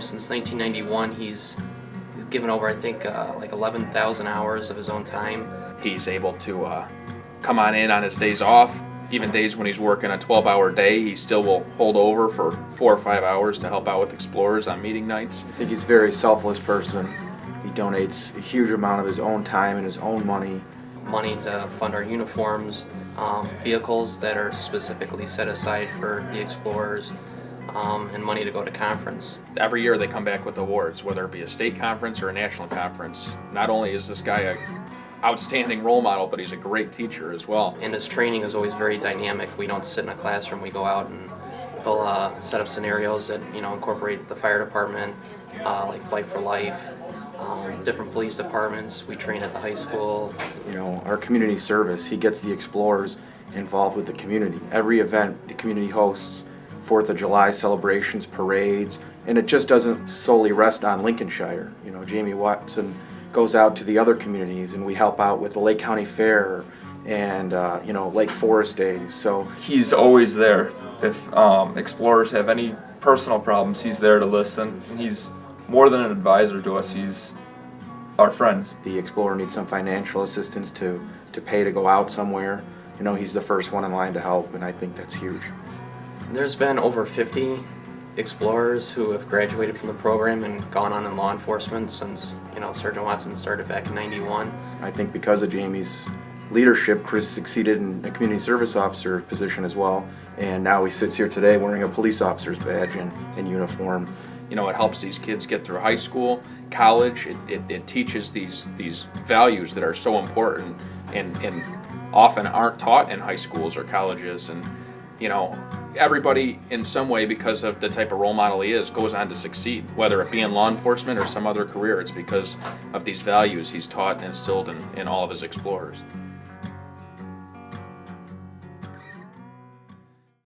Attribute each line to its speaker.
Speaker 1: Since 1991, he's given over, I think, like 11,000 hours of his own time.
Speaker 2: He's able to come on in on his days off. Even days when he's working a 12-hour day, he still will hold over for 4 or 5 hours to help out with Explorers on meeting nights.
Speaker 3: I think he's a very selfless person. He donates a huge amount of his own time and his own money.
Speaker 1: Money to fund our uniforms, vehicles that are specifically set aside for the Explorers, and money to go to conference.
Speaker 2: Every year they come back with awards, whether it be a state conference or a national conference. Not only is this guy a outstanding role model, but he's a great teacher as well.
Speaker 1: And his training is always very dynamic. We don't sit in a classroom, we go out and he'll set up scenarios that incorporate the fire department, like Flight for Life, different police departments. We train at the high school.
Speaker 3: Our community service, he gets the Explorers involved with the community. Every event the community hosts, 4th of July celebrations, parades, and it just doesn't solely rest on Lincolnshire. Jamie Watson goes out to the other communities, and we help out with the Lake County Fair and Lake Forest Days. So
Speaker 4: he's always there. If Explorers have any personal problems, he's there to listen. And he's more than an advisor to us. He's our friend.
Speaker 3: the Explorer needs some financial assistance to pay to go out somewhere. He's the first one in line to help, and I think that's huge.
Speaker 1: There's been over 50 Explorers who have graduated from the program and gone on in law enforcement since Sergeant Watson started back in '91.
Speaker 3: I think because of Jamie's leadership, Chris succeeded in a community service officer position as well, and now he sits here today wearing a police officer's badge and uniform.
Speaker 2: It helps these kids get through high school, college. It teaches these values that are so important and often aren't taught in high schools or colleges. And everybody in some way, because of the type of role model he is, goes on to succeed, whether it be in law enforcement or some other career. It's because of these values he's taught and instilled in all of his Explorers.